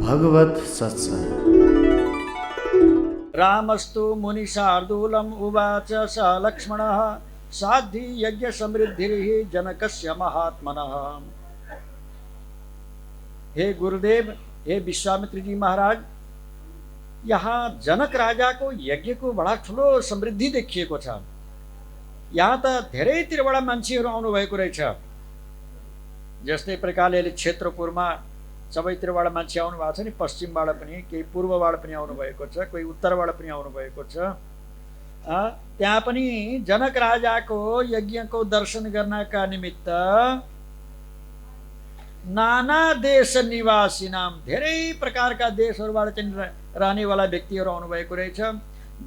भगवत सत्संग। रामस्तु मुनिशार्दूलम् उवाच स लक्ष्मणः साद्धि यज्ञ समृद्धिर्हि जनकस्य महात्मनः। हे गुरुदेव, हे विश्वामित्र जी महाराज, यहाँ जनक राजा को यज्ञ को बड़ा ठुलो समृद्धि देखिएको छ। यहाँ त धेरैतिरबाट मान्छेहरू आउनुभएको रहेछ। जस्तै प्रकारले क्षेत्रपुरमा सबैतिरबाट मान्छे आउनुभएको छ नि, पश्चिमबाट पनि, केही पूर्वबाट पनि आउनुभएको छ, कोही उत्तरबाट पनि आउनुभएको छ। त्यहाँ पनि जनक राजाको यज्ञको दर्शन गर्नका निमित्त नाना देश निवासी नाम धेरै प्रकारका देशहरूबाट चाहिँ रहनेवाला व्यक्तिहरू आउनुभएको रहेछ।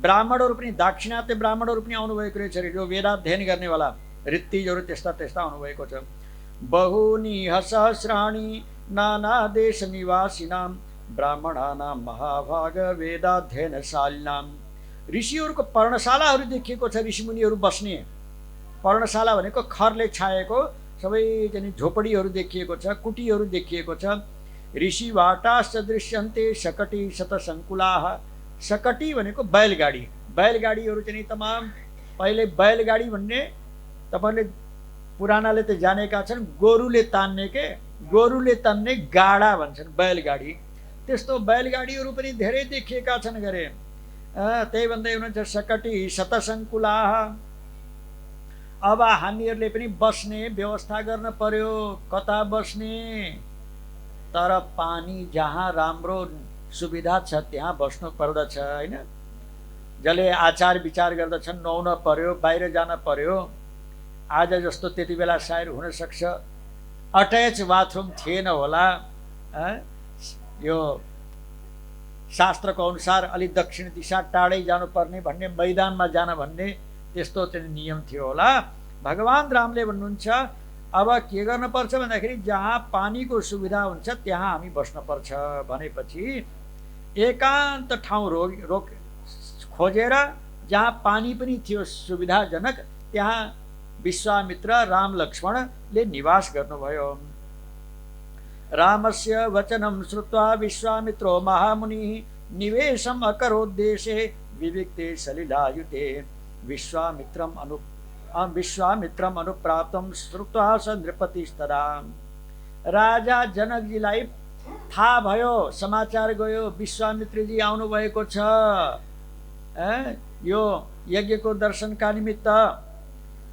ब्राह्मणहरू पनि, दाक्षिणात्य ब्राह्मणहरू पनि आउनुभएको रहेछ, जो वेदाध्ययन गर्नेवाला ऋत्तिजहरू त्यस्ता त्यस्ता आउनुभएको छ। बहुनी सहस्राणि नाना देश निवासिनां ब्राह्मणानां महाभाग वेदाध्ययनशालिनां। ऋषिहरूको पर्णशालाहरू देखिएको छ, ऋषिमुनिहरू बस्ने पर्णशाला भनेको खरले छाएको सबै चाहिँ झोपडीहरू देखिएको छ, कुटीहरू देखिएको छ। ऋषिवाटाश्च दृश्यन्ते शकटी शतसङ्कुलाः। शकटी भनेको बैलगाडी, बैलगाडीहरू चाहिँ तमाम। पहिले बैलगाडी भन्ने तपाईँले पुरानाले त जानेका छन्, गोरुले तान्ने गाडा भन्छन् बैलगाडी। त्यस्तो बैलगाडीहरू पनि धेरै देखिएका छन् गरे। त्यही भन्दै हुनुहुन्छ शकटी शतसङ्कुलाः। अब हामीहरूले पनि बस्ने व्यवस्था गर्न पर्यो। कता बस्ने? तर पानी जहाँ राम्रो सुविधा छ त्यहाँ बस्नु पर्दछ हैन। जसले आचार विचार गर्दछन् नुहाउन पर्यो, बाहिर जान पर्यो। आज जस्तो त्यति बेला सायद हुन सक्छ अट्याच बाथरुम थिएन होला। यो शास्त्रको अनुसार अलिक दक्षिण दिशा टाढै जानुपर्ने भन्ने, मैदानमा जान भन्ने त्यस्तो चाहिँ नियम थियो होला। भगवान रामले भन्नुहुन्छ अब के गर्नुपर्छ भन्दाखेरि जहाँ पानीको सुविधा हुन्छ त्यहाँ हामी बस्नुपर्छ भनेपछि एकान्त ठाउँ खोजेर जहाँ पानी पनि थियो सुविधाजनक, त्यहाँ विश्वामित्र राम लक्ष्मणले निवास गर्नुभयो। रामस्य वचनं श्रुत्वा विश्वामित्रो महामुनिः निवेशम् अकरोद्देशे विविक्ते सलिलायुते। विश्वामित्रम अनुप्राप्तं श्रुत्वा स नृपतिस्तदा। राजा जनकजीलाई थाहा भयो, समाचार गयो विश्वामित्रजी आउनुभएको छ यो यज्ञको दर्शनका निमित्त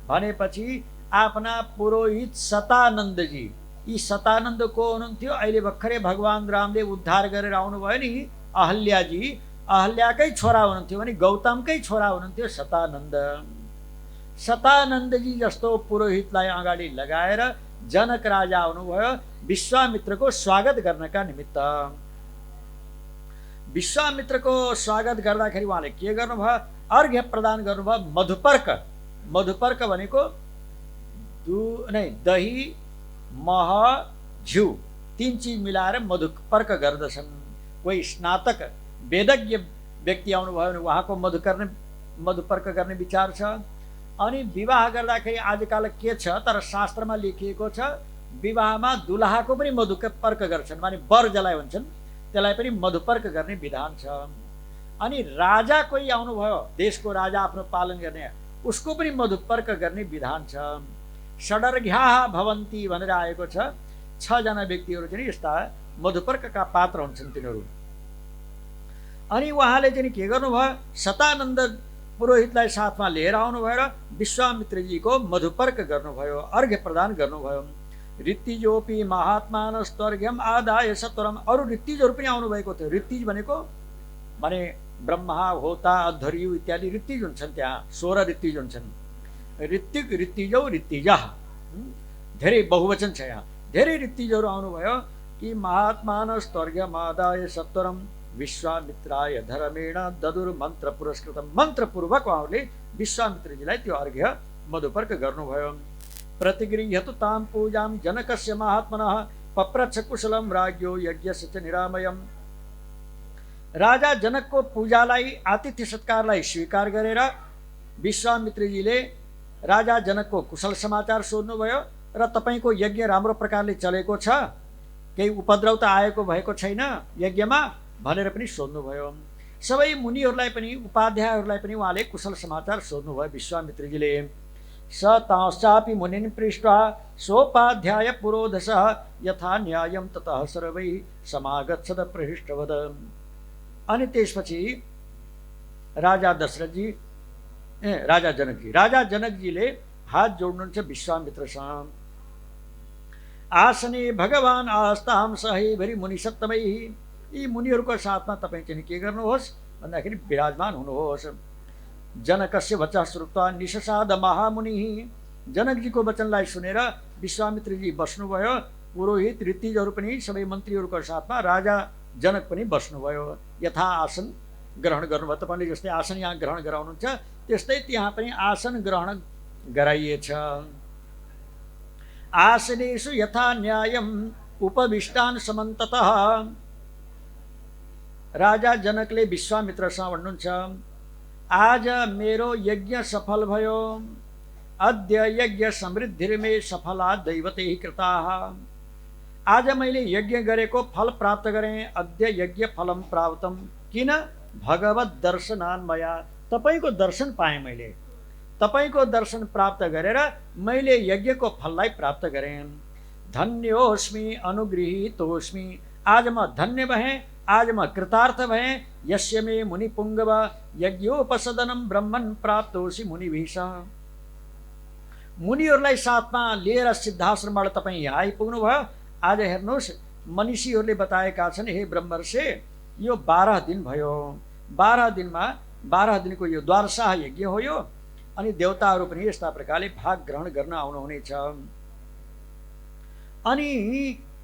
भनेपछि आफ्ना पुरोहित शतानन्दजी, यी शतानन्द को हुनुहुन्थ्यो? अहिले भर्खरै भगवान रामले उद्धार गरेर आउनुभयो नि अहल्याजी, अहल्याकै छोरा हुनुहुन्थ्यो भने गौतमकै छोरा हुनुहुन्थ्यो शतानन्द। शतानन्दजी जस्तो पुरोहितलाई अगाडि लगाएर जनक राजा आउनुभयो विश्वामित्रको स्वागत गर्नका निमित्त। विश्वामित्रको स्वागत गर्दाखेरि उहाँले के गर्नुभयो? अर्घ्य प्रदान गर्नुभयो। मधुपर्क, मधुपर्क भनेको दही मह घिउ तीन चीज मिलाएर मधुपर्क गर्दछन्। कोही स्नातक वेदज्ञ व्यक्ति आउनुभयो भने उहाँको मधुपर्क गर्ने विचार छ। अनि विवाह गर्दाखेरि आजकल के छ तर शास्त्रमा लेखिएको छ, विवाहमा दुलहाको पनि मधुपर्क गर्छन्, माने वर जसलाई भन्छन् त्यसलाई पनि मधुपर्क गर्ने विधान छ। अनि राजा कोही आउनुभयो, देशको राजा आफ्नो पालन गर्ने, उसको पनि मधुपर्क गर्ने विधान छ। षडर्घ्याः भवन्ति भनेर आएको छ। 6 जना व्यक्तिहरू चाहिँ यस्ता मधुपर्कका पात्र हुन्छन् तिनीहरू। अनि उहाँले चाहिँ के गर्नुभयो? शतानन्द पुरोहितलाई साथमा लिएर आउनुभयो र विश्वामित्रजीको मधुपर्क गर्नुभयो, अर्घ्य प्रदान गर्नुभयो। ऋत्तिजोपि महात्मानस्त्वर्घ्यम आदाय सत्वरम। अरू ऋत्तिजहरू पनि आउनुभएको थियो। ऋत्तिज भनेको माने ब्रह्मा, होता, अध्वर्यु इत्यादि ऋत्तिज हुन्छन्। त्यहाँ 16 ऋत्तिज हुन्छन्। ऋत्तिक, ऋत्तिजौ, ऋत्तिजाः, धेरै बहुवचन छ। यहाँ धेरै ऋत्तिजहरू आउनुभयो कि महात्मानस्त्वर्घ्यम आदाय सत्वरम विश्वामित्राय धर्मेण ददुर मन्त्र पुरस्कृतम। मन्त्रपूर्वक उहाँहरूले विश्वामित्रजीलाई त्यो अर्घ्य मधुपर्क गर्नुभयो। प्रतिगृह्यतु तां पूजां जनकस्य महात्मनः पप्रच्छ कुशलं राज्ञो यज्ञस्य च निरामयम्। राजा जनकको पूजालाई, आतिथ्य सत्कारलाई स्वीकार गरेर विश्वामित्रजीले राजा जनकको कुशल समाचार सोध्नुभयो र तपाईको यज्ञ राम्रो प्रकारले चलेको छ, केही उपद्रव त आएको भएको छैन यज्ञमा भनेर पनि सोध्नुभयो। सबै मुनिहरूलाई पनि उपाध्यायहरूलाई पनि उहाँले कुशल समाचार सोध्नुभयो विश्वामित्रजीले। स तांश्चापि मुनिन् पृष्ट्वा सोपाध्याय पुरोधसः यथा न्यायं ततः सर्वैः समागच्छद प्रहृष्टवद। अनि त्यसपछि राजा दशरथजी राजा जनकजीले हात जोड्नुहुन्छ विश्वामित्रसँग। आसने भगवान् आस्तां सहेभरि मुनिसत्तमैः, यी मुनिहरूको साथमा तपाईँ चाहिँ के गर्नुहोस् भन्दाखेरि विराजमान हुनुहोस्। जनकस्य वचः श्रुत्वा निशसाद महामुनिः, जनकजीको वचनलाई सुनेर विश्वामित्रजी बस्नुभयो। पुरोहित ऋत्विजहरू पनि सबै मन्त्रीहरूको साथमा राजा जनक पनि बस्नुभयो। यथा आसन ग्रहण गर्नुभयो। तपाईँले जस्तै आसन यहाँ ग्रहण गराउनुहुन्छ त्यस्तै त्यहाँ पनि आसन ग्रहण गराइएछ। आसनेषु यथा न्यायम् उपविष्टान् समन्ततः, राजा जनकले विश्वामित्रसँग भन्नुहुन्छ आज मेरो यज्ञ सफल भयो। अद्य यज्ञ समृद्धिर्मे सफला दैवतैः कृताः, आज मैले यज्ञ गरेको फल प्राप्त गरेँ। अद्य यज्ञ फलम प्राप्तम, किन भगवत दर्शनान् मया, तपाईँको दर्शन पाएँ मैले, तपाईँको दर्शन प्राप्त गरेर मैले यज्ञको फललाई प्राप्त गरेँ। धन्योस्मि अनुगृहीतोस्मि, आज म धन्य भएँ, आज म कृतार्थ भएँ। यस्य मे मुनिपुङ्गव यज्ञोपसदनं ब्रह्मन् प्राप्तोसि मुनिभिः। मुनिहरूलाई साथमा लिएर सिद्धाश्रमबाट तपाईँ यहाँ आइपुग्नु भयो। आज हेर्नुहोस् मनीषीहरूले बताएका छन्, हे ब्रह्मर्षे यो 12 दिन भयो। 12 दिनमा 12 दिनको यो द्वादशाह यज्ञ हो यो। अनि देवताहरू पनि यस्ता प्रकारले भाग ग्रहण गर्न आउनुहुनेछ। अनि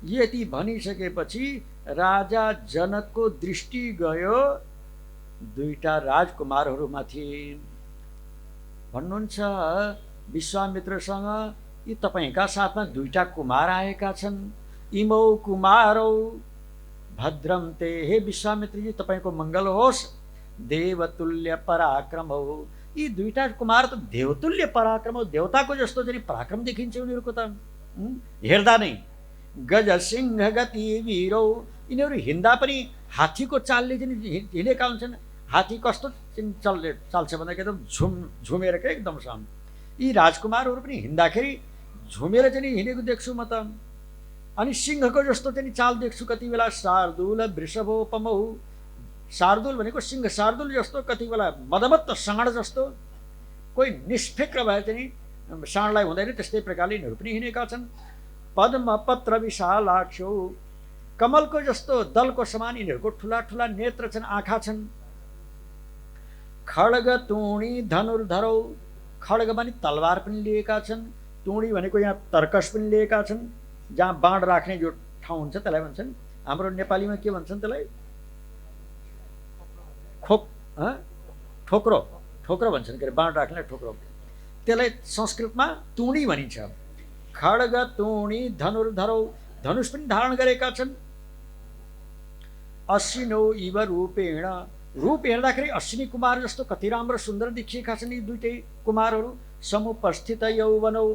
यति भनिसकेपछि राजा जनकको दृष्टि गयो दुईटा राजकुमारहरूमाथि। भन्नुहुन्छ विश्वामित्रसँग, यी तपाईँका साथमा दुईटा कुमार आएका छन्। इमौ कुमारौ भद्रम ते, हे विश्वामित्रजी तपाईँको मङ्गल होस्। देवतुल्य पराक्रमौ, यी दुईटा कुमार त देवतुल्य पराक्रम हो, देवताको जस्तो चाहिँ पराक्रम देखिन्छ उनीहरूको त हेर्दा नै। गज सिंह गति वीरौ, यिनीहरू हिँड्दा पनि हात्तीको चालले चाहिँ हिँडेका हुन्छन्। हात्ती कस्तो चाल्छ भन्दाखेरि एकदम झुमेर क्या एकदम सम। यी राजकुमारहरू पनि हिँड्दाखेरि झुमेर चाहिँ हिँडेको देख्छु म त। अनि सिंहको जस्तो चाहिँ चाल देख्छु कति बेला। शार्दूल वृषभोपमौ, शार्दूल भनेको सिंह शार्दूल जस्तो, कति बेला मदमत्त साँड जस्तो। कोही निष्फिक्र भए चाहिँ साँडलाई हुँदैन त्यस्तै प्रकारले यिनीहरू पनि हिँडेका छन्। पद्म पत्र विशालाक्षौ, कमलको जस्तो दलको समान यिनीहरूको ठुला ठुला नेत्र छन्, आँखा छन्। खड्ग तुणी धनुर्धरौ, खड्ग भने तलवार पनि लिएका छन्। तुणी भनेको यहाँ तर्कस पनि लिएका छन्, जहाँ बाण राख्ने जो ठाउँ हुन्छ त्यसलाई भन्छन्। हाम्रो नेपालीमा के भन्छन् त्यसलाई? ठोक्रो, ठोक्रो भन्छन् के अरे, बाण राख्ने ठोक्रो। त्यसलाई संस्कृतमा तुणी भनिन्छ। खड्ग तुणी धनुर्धरौ, धनुष पनि धारण गरेका छन्। अश्विनौ इव रूपेण, रूप हेर्दाखेरि अश्विनी कुमार जस्तो कति राम्रो सुन्दर देखिएका छन् यी दुईटै कुमारहरू। समुपस्थित यौवनौ,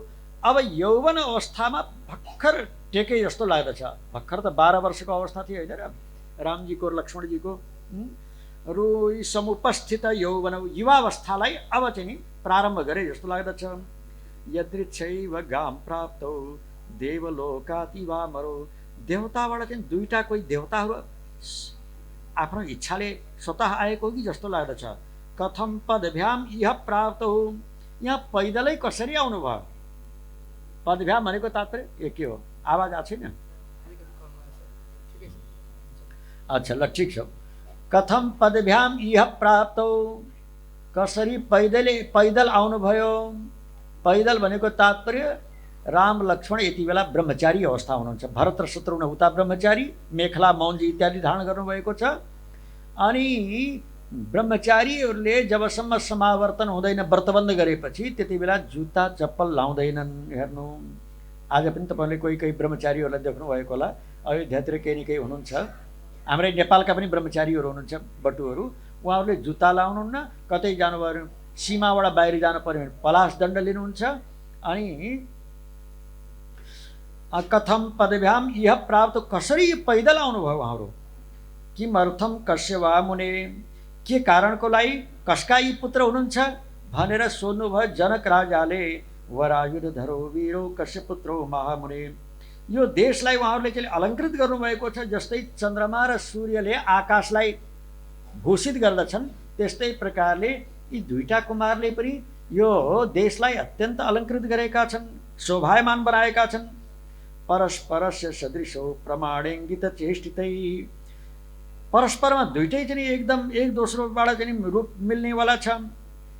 अब यौवन अवस्थामा भर्खर टेके जस्तो लाग्दछ। भर्खर त 12 वर्षको अवस्था थियो होइन र रामजीको लक्ष्मणजीको। रु समुपस्थित यौवनौ, युवावस्थालाई अब चाहिँ प्रारम्भ गरे जस्तो लाग्दछ। यदृच्छैव गाम प्राप्तौ देवलोकात् इवामरो, देवताबाट चाहिँ दुईटा कोही देवताहरू आफ्नो इच्छाले स्वतः आएको हो कि जस्तो लाग्दछ। कथम पदभ्याम इह प्राप्तौ, यहाँ पैदलै कसरी आउनुभयो? पदभ्याम भनेको तात्पर्य के हो? आवाज आएको छैन? अच्छा ल ठिक छ। कथम पदभ्याम इह प्राप्तौ, कसरी पैदल आउनुभयो? पैदल भनेको तात्पर्य राम लक्ष्मण यति बेला ब्रह्मचारी अवस्था हुनुहुन्छ। भरत र शत्रुघ्न उता ब्रह्मचारी, मेखला मौन्जी इत्यादि धारण गर्नुभएको छ। अनि ब्रह्मचारीहरूले जबसम्म समावर्तन हुँदैन, व्रतबन्ध गरेपछि त्यति बेला जुत्ता चप्पल लाउँदैनन्। हेर्नु आज पनि तपाईँले कोही कोही ब्रह्मचारीहरूलाई देख्नुभएको होला, अयोध्यातिर केही न केही हुनुहुन्छ। हाम्रै नेपालका पनि ब्रह्मचारीहरू हुनुहुन्छ, बटुहरू, उहाँहरूले जुत्ता लाउनुहुन्न। कतै जानुभयो, सीमाबाट बाहिर जानु पर्यो भने पलास दण्ड लिनुहुन्छ। अनि कथम पदभ्याम यह प्राप्त कसरी पैदल आउनुभयो उहाँहरू किमर्थम कस्य वा मुने के कारणको लागि कसका यी पुत्र हुनुहुन्छ भनेर सोध्नुभयो जनक राजाले वरायुधरो वीरो कस्य पुत्रो महामुने यो देशलाई उहाँहरूले चाहिँ अलङ्कृत गर्नुभएको छ जस्तै चन्द्रमा र सूर्यले आकाशलाई भूषित गर्दछन् त्यस्तै प्रकारले यी दुईटा कुमारले पनि यो देशलाई अत्यन्त अलङ्कृत गरेका छन् शोभायमान बनाएका छन् परस्परस्य सदृशो प्रमाणेङ्गित चेष्टितै परस्परमा दुईटै चाहिँ एकदम एक दोस्रोबाट चाहिँ रूप मिल्नेवाला छ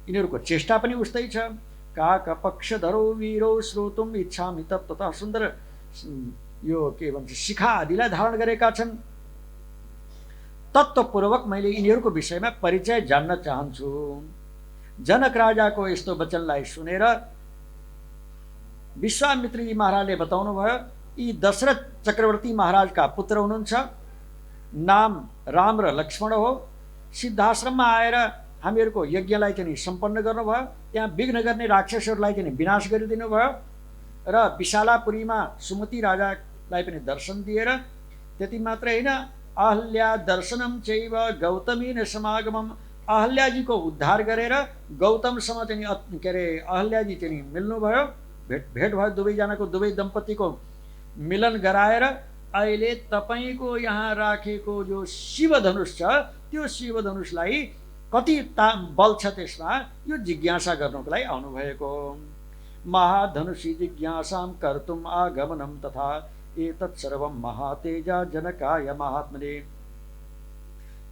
यिनीहरूको चेष्टा पनि उस्तै छ काक पक्षधरो वीरो श्रोतुम इच्छामि तथा सुन्दर यो के भन्छ शिखा आदिलाई धारण गरेका छन् तत्त्वपूर्वक मैले यिनीहरूको विषयमा परिचय जान्न चाहन्छु जनक राजाको यस्तो वचनलाई सुनेर विश्वामित्रजी महाराजले बताउनु भयो यी दशरथ चक्रवर्ती महाराजका पुत्र हुनुहुन्छ नाम राम र लक्ष्मण हो सिद्धाश्रममा आएर हामीहरूको यज्ञलाई चाहिँ सम्पन्न गर्नुभयो त्यहाँ विघ्न गर्ने राक्षसहरूलाई चाहिँ विनाश गरिदिनु भयो र विशालापुरीमा सुमति राजालाई पनि दर्शन दिएर त्यति मात्र होइन अहल्या दर्शनम चैव गौतमीन समागमम अहल्याजीको उद्धार गरेर गौतमसँग चाहिँ के अरे अहल्याजी चाहिँ मिल्नुभयो भेट भयो दुवैजनाको दुवै दम्पतिको मिलन गराएर अहिले तपाईँको यहाँ राखेको जो शिवधनुष छ त्यो शिवधनुषलाई कति बल छ त्यसमा यो जिज्ञासा गर्नको लागि आउनुभएको महाधनुषी जिज्ञासां कर्तुम् आगमनं तथा एतत् सर्वं महातेजा जनकाय महात्मने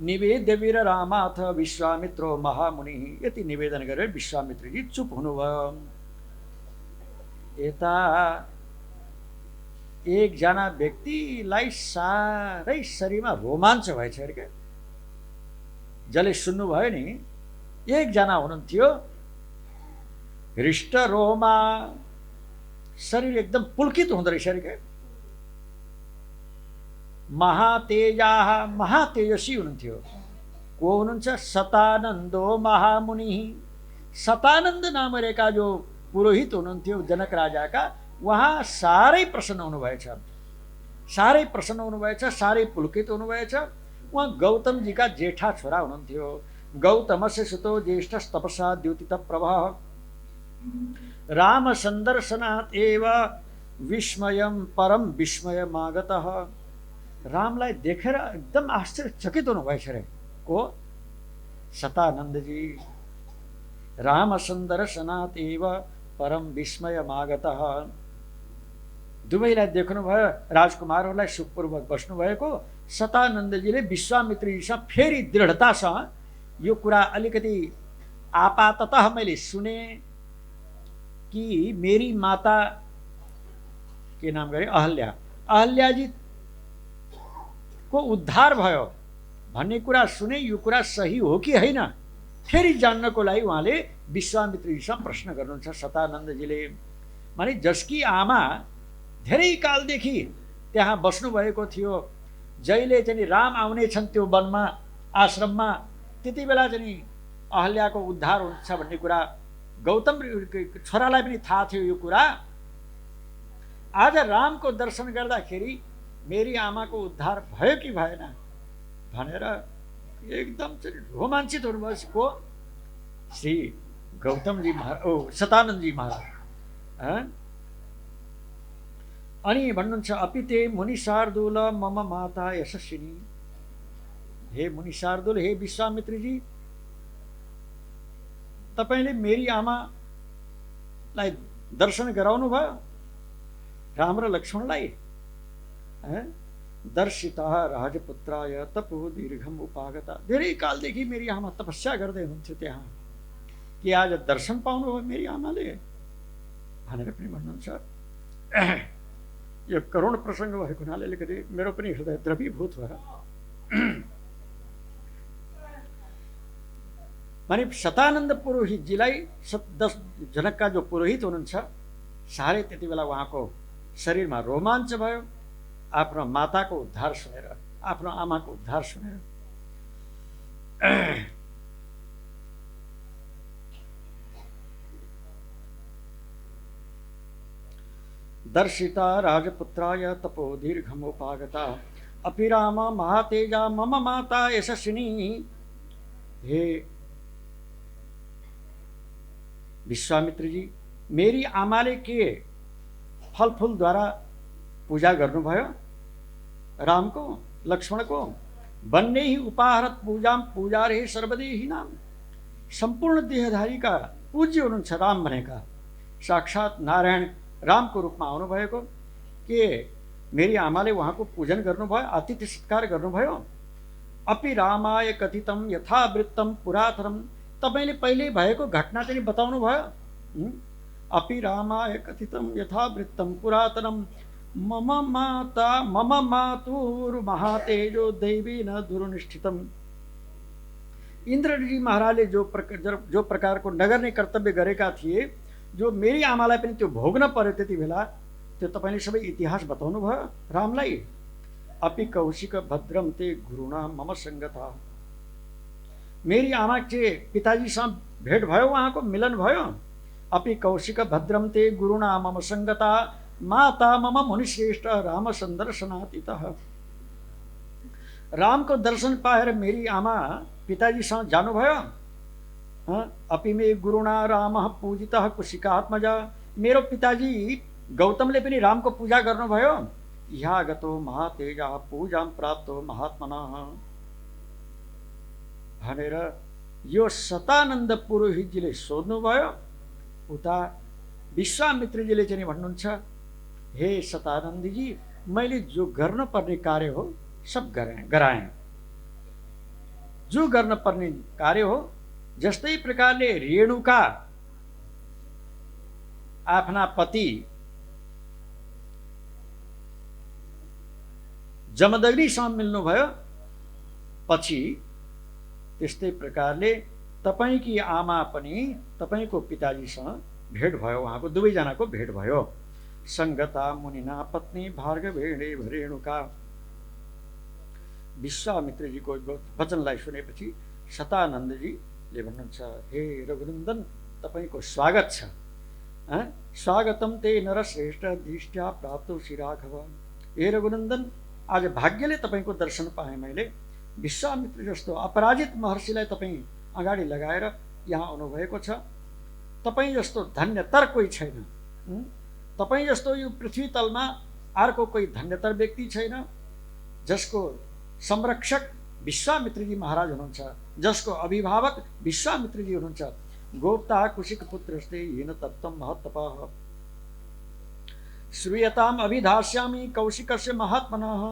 निवेद्य वीर रामाथ विश्वामित्रो महामुनिः यति निवेदन गरेर विश्वामित्रजी चुप हुनुभयो यता एकजना व्यक्तिलाई सारै शरीरमा रोमाञ्च भएछ अरे क्या जसले सुन्नुभयो नि एकजना हुनुहुन्थ्यो हृष्ट रोमा शरीर एकदम पुलकित हुँदो रहेछ अरे क्या महातेजस्वी हुनुहुन्थ्यो को हुनुहुन्छ सतानन्दो महामुनि सतानन्द नाम रहेका जो पुरोहित हुनुहुन्थ्यो जनक राजाका उहाँ साह्रै प्रसन्न हुनुभएछ साह्रै पुलकित हुनुभएछ उहाँ गौतमजीका जेठा छोरा हुनुहुन्थ्यो गौतमस्य सुतो ज्येष्ठस्तपसा द्योतित प्रभः राम सन्दर्शनात् एव विस्मयं परम विस्मयमागतः रामलाई देखेर एकदम आश्चर्यचकित हुनुभएछ रे को सतानन्दजी राम सन्दर्शनात् एव परम विस्मयमागतः दुवैलाई देख्नुभयो राजकुमारहरूलाई सुखपूर्वक बस्नुभएको सतानन्दजीले विश्वामित्रजीसँग फेरि दृढतासँग यो कुरा अलिकति आपाततः मैले सुने कि मेरी माता के नाम गरे अहल्याजी को उद्धार भयो भन्ने कुरा सुने यो कुरा सही हो कि होइन फेरि जान्नको लागि उहाँले विश्वामित्रजीसँग प्रश्न गर्नुहुन्छ सतानन्दजीले माने जसकी आमा धेरै कालदेखि त्यहाँ बस्नुभएको थियो जहिले चाहिँ राम आउने छन् त्यो वनमा आश्रममा त्यति बेला चाहिँ अहल्याको उद्धार हुन्छ भन्ने कुरा गौतम छोरालाई पनि थाहा थियो यो कुरा आज रामको दर्शन गर्दाखेरि मेरी आमाको उद्धार भयो कि भएन भनेर एकदम चाहिँ रोमाञ्चित हुनुभयो को श्री गौतमजी महाराज सतानन्दजी महाराज अनि भन्नुहुन्छ अपि ते मुनि शार्दूल मम माता यशस्विनी हे मुनि शार्दूल हे विश्वामित्रजी तपाईले मेरी आमालाई दर्शन गराउनु भयो राम र लक्ष्मणलाई दर्शिता राजपुत्राय तपो दीर्घम उपागता धेरै कालदेखि मेरी आमा तपस्या गर्दै हुन्थ्यो त्यहाँ कि आज दर्शन पाउनु भयो मेरी आमाले भनेर पनि भन्नुहुन्छ यो करुण प्रसङ्ग भएको हुनाले अलिकति मेरो पनि हृदय द्रवीभूत भयो माने सतानन्द पुरोहितजीलाई जनकका जो पुरोहित हुनुहुन्छ साह्रै त्यति बेला उहाँको शरीरमा रोमाञ्च भयो आफ्नो माताको उद्धार सुनेर आफ्नो आमाको उद्धार सुनेर दर्शिता राजपुत्राय तपो दीर्घमुपागता अपि राम महातेजा मम माता यशस्विनी। हे विश्वामित्र जी, मेरी आमाले के फलफूल द्वारा पूजा गर्नुभयो रामको लक्ष्मणको। बन्ने ही उपाहरत पूजाम पूजारे सर्वदेही नाम। संपूर्ण देहधारी का पूज्य हुनुहुन्छ राम भनेका साक्षात नारायण रामको रूपमा आउनुभएको के मेरी आमाले उहाँको पूजन गर्नुभयो, आतिथ्य सत्कार गर्नुभयो। अपि रामाय कथितम यथावृत्तम पुरातनम। तपाईँले पहिले भएको घटना चाहिँ बताउनु भयो। अपि रामाय कथितम यथावृत्तम पुरातनम मम मातुर्महातेजो दैवेन दुर्निष्ठितम। इन्द्रजी महाराजले जो प्रकारको नगर्ने कर्तव्य गरेका थिए, जो मेरी आमालाई पनि त्यो भोग्न पर्यो त्यति बेला, त्यो तपाईँले सबै इतिहास बताउनु भयो रामलाई। अपि कौशिक भद्रम ते गुरुना मम संगता। मेरी आमा के पिताजीसँग भेट भयो, उहाँको मिलन भयो। अपि कौशिक भद्रम ते गुरुना मम संगता माता मम मुनिश्रेष्ठ राम संदर्शनातीतः। रामको दर्शन पाएर मेरी आमा पिताजीसँग जानुभयो। अपि मे गुरुना राम पूजितः कुशिकात्मजा। मेरो पिताजी गौतमले पनि रामको पूजा गर्नुभयो। यहाँ गतो महातेजा पूजां प्राप्तो महात्मनः भनेर यो शतानन्द पुरोहितजीले सोध्नुभयो। उता विश्वामित्रजीले चाहिँ भन्नुहुन्छ, हे शतानन्दजी, मैले जो गर्न पर्ने कार्य हो सब गराएँ। जो गर्न पर्ने कार्य हो, जस्तै प्रकारले रेणुका आफ्ना पति जमदग्नीसँग मिल्नुभयो, पछि त्यस्तै प्रकारले तपाईँकी आमा पनि तपाईँको पिताजीसँग भेट भयो, उहाँको दुवैजनाको भेट भयो। संगता मुनिना पत्नी भार्गवेणे रेणुका। विश्वामित्रजीको वचनलाई सुनेपछि शतानन्दजीले भन्नुहुन्छ, हे रघुनन्दन, तपाईँको स्वागत छ। स्वागतम ते नरश्रेष्ठ दृष्ट्या प्राप्तो श्रीराघव। हे रघुनन्दन, आज भाग्यले तपाईँको दर्शन पाएँ मैले। विश्वामित्र जस्तो अपराजित महर्षिलाई तपाईँ अगाडि लगाएर यहाँ आउनुभएको छ। तपाईँ जस्तो धन्यतर कोही छैन। तपाईँ जस्तो यो पृथ्वी तलमा अर्को कोही धन्यतर व्यक्ति छैन, जसको संरक्षक विश्वामित्रजी महाराज हुनुहुन्छ, जसको अभिभावक विश्वामित्रजी हुनुहुन्छ। गोप्ता कुशिक पुत्रस्ते येन तप्तं महत्तपः श्रूयताम अभिधास्यामि कौशिकस्य महात्मनः।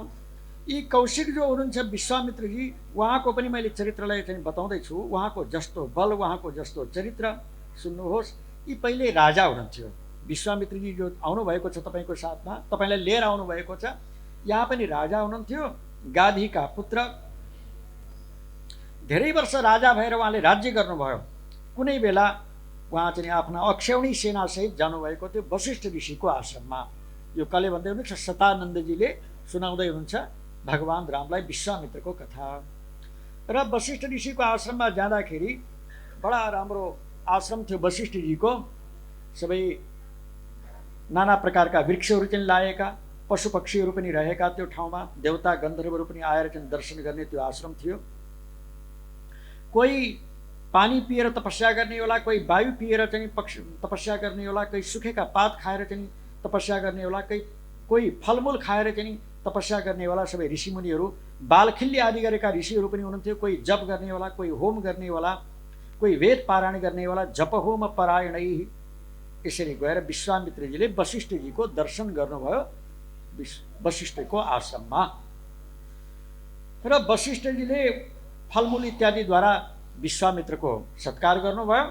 यी कौशिक जो हुनुहुन्छ विश्वामित्रजी, उहाँको पनि मैले चरित्रलाई चाहिँ बताउँदैछु। उहाँको जस्तो बल, उहाँको जस्तो चरित्र सुन्नुहोस्। यी पहिले राजा हुनुहुन्थ्यो। विश्वामित्रजी जो आउनुभएको छ तपाईँको साथमा, तपाईँलाई लिएर आउनुभएको छ, यहाँ पनि राजा हुनुहुन्थ्यो, गाधीका पुत्र। धेरै वर्ष राजा भएर उहाँले राज्य गर्नुभयो। कुनै बेला उहाँ चाहिँ आफ्ना अक्षौणी सेनासहित जानुभएको थियो वशिष्ठ ऋषिको आश्रममा। यो कले भन्दै हुनुहुन्छ, शतानन्दजीले सुनाउँदै हुनुहुन्छ भगवान रामलाई विश्वामित्रको कथा। र वशिष्ठ ऋषिको आश्रममा जाँदाखेरि बडा राम्रो आश्रम थियो वशिष्ठजीको। सबै नाना प्रकारका वृक्षहरू चाहिँ लाएका, पशु पक्षीहरू पनि रहेका त्यो ठाउँमा। देवता गन्धर्वहरू पनि आएर चाहिँ दर्शन गर्ने त्यो आश्रम थियो। कोही पानी पिएर तपस्या गर्नेवाला, कोही वायु पिएर चाहिँ तपस्या गर्नेवाला, कोही सुकेका पात खाएर चाहिँ तपस्या गर्नेवाला, कोही फलमूल खाएर चाहिँ तपस्या गर्नेवाला सबै ऋषिमुनिहरू, बालखिल्य आदि गरेका ऋषिहरू पनि हुनुहुन्थ्यो। कोही जप गर्नेवाला, कोही होम गर्नेवाला, कोही वेद पारायण गर्नेवाला, जप होम परायणै। यसरी गएर विश्वामित्रजीले वशिष्ठजीको दर्शन गर्नुभयो वशिष्ठको आश्रममा। र वशिष्ठजीले फलमूल इत्यादिद्वारा विश्वामित्रको सत्कार गर्नुभयो।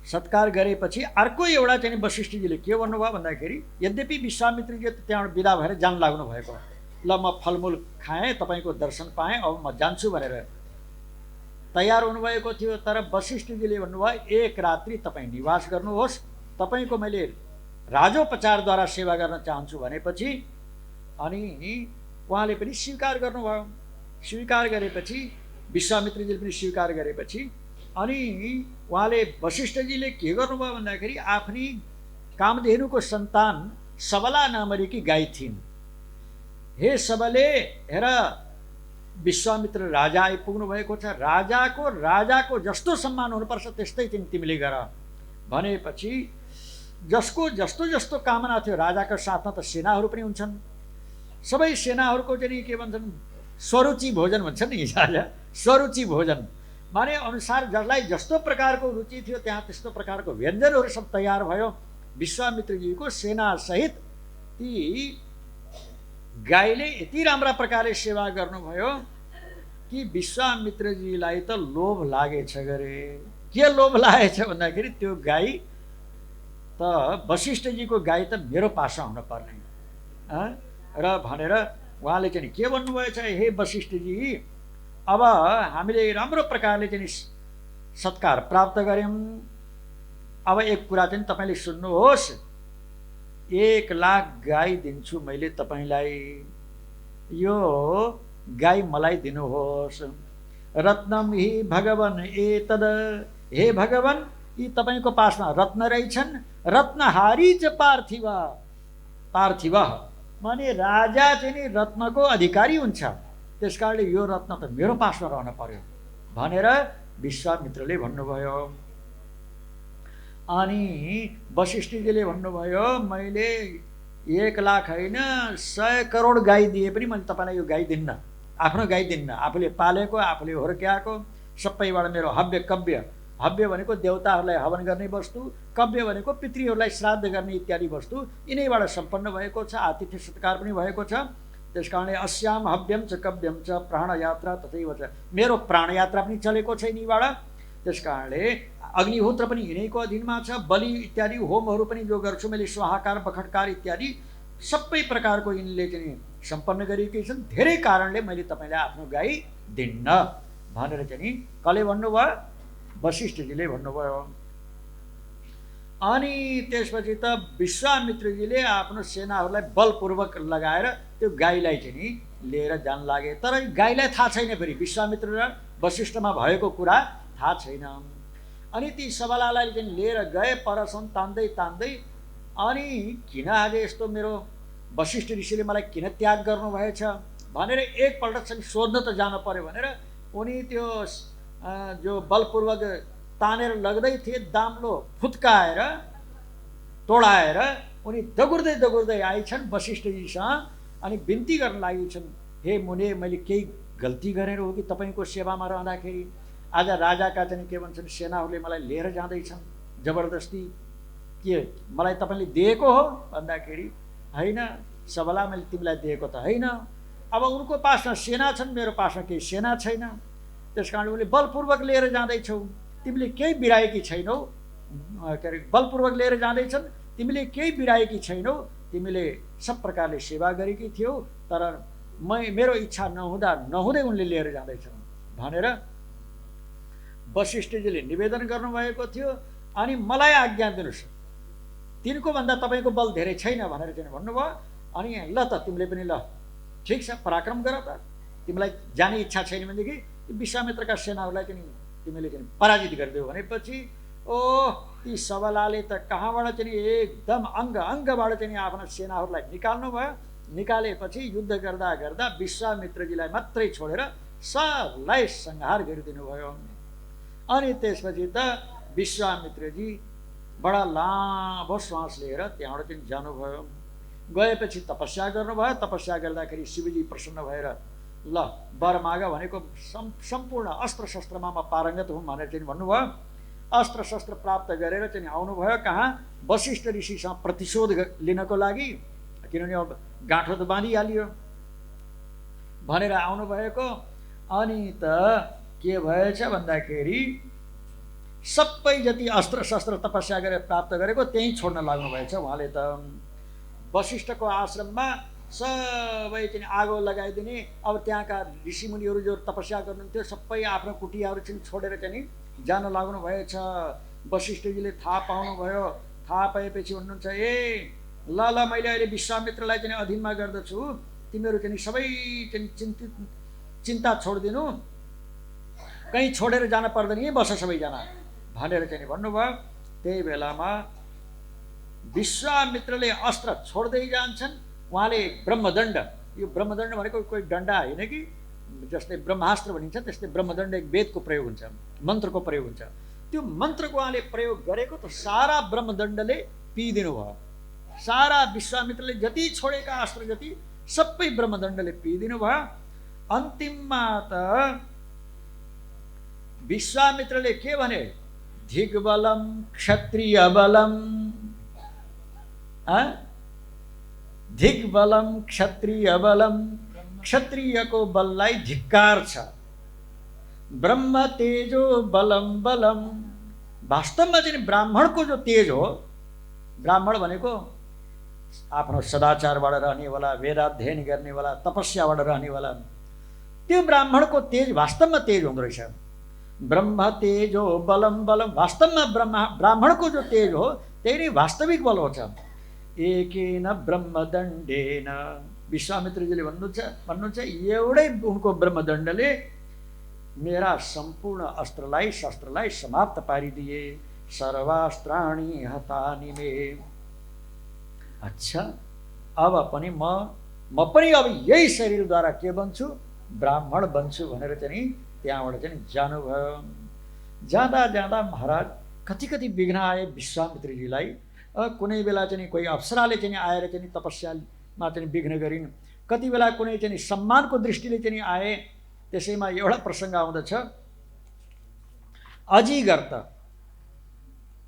सत्कार गरेपछि अर्को एउटा चाहिँ वशिष्ठजीले के भन्नुभयो भन्दाखेरि, यद्यपि विश्वामित्रजी त्यहाँबाट बिदा भएर जान लाग्नु भएको, ल म फलमूल खाएँ, तपाईँको दर्शन पाएँ, अब म जान्छु भनेर तयार हुनुभएको थियो। तर वशिष्ठजीले भन्नुभयो, एक रात्रि तपाईँ निवास गर्नुहोस्, तपाईँको मैले राजोपचारद्वारा सेवा गर्न चाहन्छु भनेपछि अनि उहाँले पनि स्वीकार गर्नुभयो। स्वीकार गरेपछि विश्वामित्रजीले पनि स्वीकार गरेपछि अनि उहाँले वशिष्ठजीले के गर्नुभयो भन्दाखेरि आफ्नी कामधेनुको सन्तान सबला नामरीकी गाई थिइन्। हे सबले हेर विश्वामित्र राजा आइपुग्नु भएको छ, राजाको जस्तो सम्मान हुनुपर्छ त्यस्तै तिमीले गर भनेपछि जसको जस्तो जस्तो कामना थियो, राजाको साथमा त सेनाहरू पनि हुन्छन्, सबै सेनाहरूको चाहिँ के भन्छन् स्वरुचि भोजन भन्छ नि राजा, स्वरुचि भोजन माने अनुसार जसलाई जस्तो प्रकारको रुचि थियो त्यहाँ त्यस्तो प्रकारको व्यञ्जनहरू सब तयार भयो। विश्वामित्रजीको सेना सहित ती गाईले यति राम्रा प्रकारले सेवा गर्नुभयो कि विश्वामित्रजीलाई त लोभ लागेछ गरे। के लोभ लागेछ भन्दाखेरि त्यो गाई त वशिष्ठजीको गाई त मेरो पासमा हुन पर्ने र भनेर उहाँले चाहिँ के भन्नुभएछ, हे वशिष्ठजी अब हामीले राम्रो प्रकारले चाहिँ सत्कार प्राप्त गर्यौँ। अब एक कुरा चाहिँ तपाईँले सुन्नुहोस्, 1 लाख गाई दिन्छु मैले तपाईँलाई, यो गाई मलाई दिनुहोस्। रत्नम हि भगवन एतद, हे भगवन यी तपाईँको पासमा रत्न रहेछन्, रत्नहारी च पार्थिव, पार्थिव माने राजा चाहिँ नि रत्नको अधिकारी हुन्छ, त्यसकारणले यो रत्न त मेरो पासमा रहन पर्यो भनेर विश्वामित्रले भन्नुभयो। अनि वशिष्ठजीले भन्नुभयो मैले 1 लाख होइन 100 करोड गाई दिए पनि मैले तपाईँलाई यो गाई दिन्न, आफ्नो गाई दिन्न, आफूले पालेको आफूले हुर्क्याएको सबैबाट मेरो हव्य कव्य, हव्य भनेको देवताहरूलाई हवन गर्ने वस्तु, कव्य भनेको पितृहरूलाई श्राद्ध गर्ने इत्यादि वस्तु यिनैबाट सम्पन्न भएको छ, आतिथ्य सत्कार पनि भएको छ। त्यसकारणले अस्याम हव्यम च कव्यम च प्राणयात्रा तथैव च, मेरो प्राणयात्रा पनि चलेको छ यिनीबाट। त्यसकारणले अग्निहोत्र पनि यिनैको अधीनमा छ, बलि इत्यादि होमहरू पनि जो गर्छु मैले स्वाहाकार बखटकार इत्यादि सबै प्रकारको यिनले चाहिँ सम्पन्न गरेकै छन्, धेरै कारणले मैले तपाईँलाई आफ्नो गाई दिन्न भनेर चाहिँ कसले भन्नुभयो, वशिष्ठजीले भन्नुभयो। अनि त्यसपछि त विश्वामित्रजीले आफ्नो सेनाहरूलाई बलपूर्वक लगाएर त्यो गाईलाई चाहिँ लिएर जान लागे। तर गाईलाई थाहा छैन, फेरि विश्वामित्र र वशिष्ठमा भएको कुरा थाहा छैन। अनि ती सबलालाई चाहिँ लिएर गए परसम्म तान्दै तान्दै, अनि किन आज यस्तो मेरो वशिष्ठ ऋषिले मलाई किन त्याग गर्नुभएछ भनेर एकपल्ट चाहिँ सोध्न त जानु पर्यो भनेर उनी त्यो जो बलपूर्वक तानेर लग्दै थिए दाम्लो फुत्काएर तोडाएर उनी दगुर्दै दगुर्दै आइछन् वशिष्ठजीसँग अनि बिन्ती गर्न लागेछन्, हे मुने मैले केही गल्ती गरेर हो कि तपाईँको सेवामा रहँदाखेरि आज राजाका चाहिँ के भन्छन् सेनाहरूले मलाई लिएर जाँदैछन् जबरजस्ती, के मलाई तपाईँले दिएको हो भन्दाखेरि होइन सबला मैले तिमीलाई दिएको त होइन, अब उनको पासमा सेना छन् मेरो पासमा केही सेना छैन, त्यसकारणले उनले बलपूर्वक लिएर जाँदैछौ, तिमीले केही बिराएकी छैनौ, के अरे बलपूर्वक लिएर जाँदैछन् तिमीले केही बिराएकी छैनौ, तिमीले सब प्रकारले सेवा गरेकी थियौ, तर मेरो इच्छा नहुँदै उनले लिएर जाँदैछन् भनेर वशिष्ठजीले निवेदन गर्नुभएको थियो। अनि मलाई आज्ञा दिनुहोस्, तिनको भन्दा तपाईँको बल धेरै छैन भनेर चाहिँ भन्नुभयो। अनि ल त तिमीले पनि ल ठिक छ पराक्रम गर त, तिमीलाई जाने इच्छा छैन भनेदेखि विश्वामित्रका सेनाहरूलाई चाहिँ तिमीले चाहिँ पराजित गरिदेऊ भनेपछि ओह ती सबलाले त कहाँबाट चाहिँ एकदम अङ्गबाट चाहिँ आफ्ना सेनाहरूलाई निकाल्नु भयो। निकालेपछि युद्ध गर्दा गर्दा विश्वामित्रजीलाई मात्रै छोडेर सबलाई संहार गरिदिनु भयो। अनि त्यसपछि त विश्वामित्रजी बडा लामो श्वास लिएर त्यहाँबाट चाहिँ जानुभयो। गएपछि तपस्या गर्नुभयो। तपस्या गर्दाखेरि शिवजी प्रसन्न भएर ल वर माग भनेको सम्पूर्ण अस्त्र शस्त्रमा म पारङ्गत हुँ भनेर चाहिँ भन्नुभयो। अस्त्र शस्त्र प्राप्त गरेर चाहिँ आउनुभयो कहाँ, वशिष्ठ ऋषिसँग प्रतिशोध लिनको लागि, किनभने अब गाँठो त बाँधिहालियो भनेर आउनुभएको। अनि त के भएछ भन्दाखेरि सबै जति अस्त्र शस्त्र तपस्या गरेर प्राप्त गरेको त्यही छोड्न लाग्नु भएछ। उहाँले त वशिष्ठको आश्रममा सबै चाहिँ आगो लगाइदिने, अब त्यहाँका ऋषिमुनिहरू जो तपस्या गर्नुहुन्थ्यो सबै आफ्नो कुटियाहरू चाहिँ छोडेर चाहिँ जान लाग्नु भएछ। वशिष्ठजीले थाहा पाउनुभयो। थाहा पाएपछि भन्नुहुन्छ ए ल ल मैले अहिले विश्वामित्रलाई चाहिँ अधीनमा गर्दछु, तिमीहरू चाहिँ सबै चाहिँ चिन्ता छोडिदिनु, कहीँ छोडेर जान पर्दैन, यहीँ बस सबैजना भनेर चाहिँ भन्नुभयो। त्यही बेलामा विश्वामित्रले अस्त्र छोड्दै जान्छन्, उहाँले ब्रह्मदण्ड, यो ब्रह्मदण्ड भनेको कोही डन्डा होइन कि, जस्तै ब्रह्मास्त्र भनिन्छ त्यस्तै ब्रह्मदण्ड एक वेदको प्रयोग हुन्छ, मन्त्रको प्रयोग हुन्छ। त्यो मन्त्रको उहाँले प्रयोग गरेको त सारा ब्रह्मदण्डले पिइदिनु भयो। सारा विश्वामित्रले जति छोडेका अस्त्र जति सबै ब्रह्मदण्डले पिइदिनु भयो। अन्तिममा त विश्वामित्रले के भने, धिग्बलम क्षत्रिय बलम, धिग्बलम क्षत्रिय बलम, क्षत्रियको बललाई धिक्कार छ। ब्रह्म तेजो बलम बलम, वास्तवमा चाहिँ ब्राह्मणको जो तेज हो, ब्राह्मण भनेको आफ्नो सदाचारबाट रहनेवाला, वेदाध्ययन गर्नेवाला, तपस्याबाट रहनेवाला, त्यो ब्राह्मणको तेज वास्तवमा तेज हुँदो रहेछ। ब्रह्म तेजो बलम बलम, वास्तवमा ब्राह्मणको जो तेज हो त्यही नै वास्तविक बल हो। एकेन ब्रह्मदण्डेन, विश्वामित्रजीले भन्नुहुन्छ एउटै उनको ब्रह्मदण्डले मेरा सम्पूर्ण अस्त्रलाई शस्त्रलाई समाप्त पारिदिए। सर्वास्त्राणि हतानि मे। अच्छा, अब पनि म पनि अब यही शरीरद्वारा के बन्छु, ब्राह्मण बन्छु भनेर चाहिँ त्यहाँबाट चाहिँ जानुभयो। जाँदा जाँदा महाराज कति कति विघ्न आए विश्वामित्रजीलाई। कुनै बेला चाहिँ कोही अप्सराले चाहिँ आएर चाहिँ तपस्यामा चाहिँ विघ्न गरिन्, कति बेला कुनै चाहिँ सम्मानको दृष्टिले चाहिँ आए। त्यसैमा एउटा प्रसङ्ग आउँदछ, अजिगर्त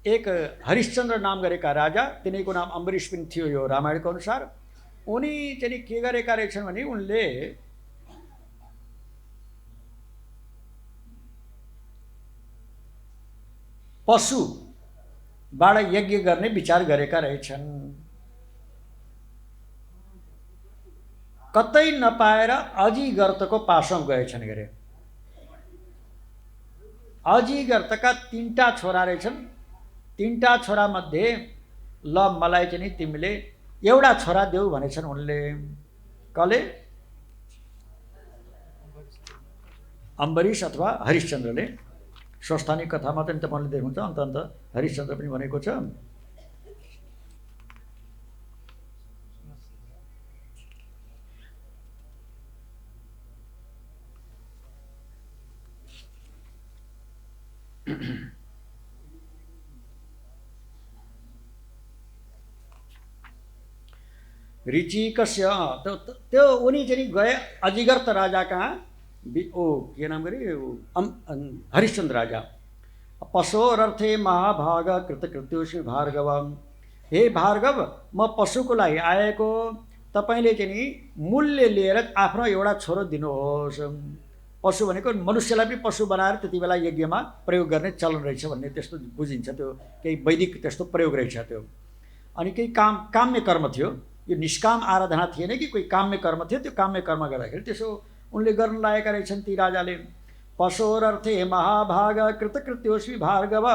एक हरिश्चन्द्र नाम गरेका राजा, तिनीको नाम अम्बरीश पनि थियो यो रामायणको अनुसार। उनी चाहिँ के गरेका रहेछन् भने उनले पशुबाट यज्ञ गर्ने विचार गरेका रहेछन्। कतै नपाएर अजिगर्तको पासौँ गएछन् गरे। अजिगर्तका 3टा छोरा रहेछन्। 3टा छोरा मध्ये ल मलाई चाहिँ नि तिमीले एउटा छोरा देऊ भनेछन् उनले। कसले? अम्बरीश अथवा हरिश्चन्द्रले। स्वस्थानी कथामा पनि तपाईँले देख्नुहुन्छ अन्त अन्त हरिश्चन्द्र पनि भनेको छ। ऋचिकस्य त्यो उनी चाहिँ गए अजिगर्त राजा कहाँ, के नाम गरे, हरिश्चन्द्र राजा। पशोरर्थे महाभाग कृतकृत्योषि भार्गव, हे भार्गव म पशुको लागि आएको, तपाईँले चाहिँ नि मूल्य लिएर आफ्नो एउटा छोरो दिनुहोस्। पशु भनेको मनुष्यलाई पनि पशु बनाएर त्यति बेला यज्ञमा प्रयोग गर्ने चलन रहेछ भन्ने त्यस्तो बुझिन्छ। त्यो केही वैदिक त्यस्तो प्रयोग रहेछ त्यो। अनि केही काम्य कर्म थियो, यो निष्काम आराधना थिएन कि कोही काम्य कर्म थियो। त्यो काम्य कर्म गर्दाखेरि त्यसो उनले गर्न लागेका रहेछन् ती राजाले। पशोरर्थे महाभाग कृतकृत्योषि भार्गव,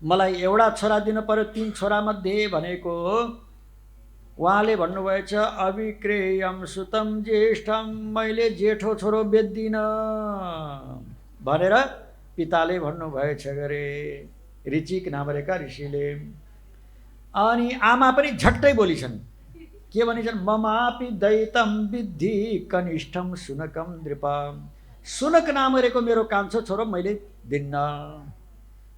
मलाई एउटा छोरा दिनु पर्यो 3 छोरा मध्ये भनेको। उहाँले भन्नुभएछ अविक्रेयम सुतम ज्येष्ठम, मैले जेठो छोरो बेच्दिन भनेर पिताले भन्नुभएछ गरे, ऋचिक नामरेका ऋषिले। अनि आमा पनि झट्टै बोलिछन्, के भनिछन्, ममापि दैतम विद्धि कनिष्ठम सुनकम नृपम, सुनक नाम गरेको मेरो कान्छो छोरो मैले दिन्न।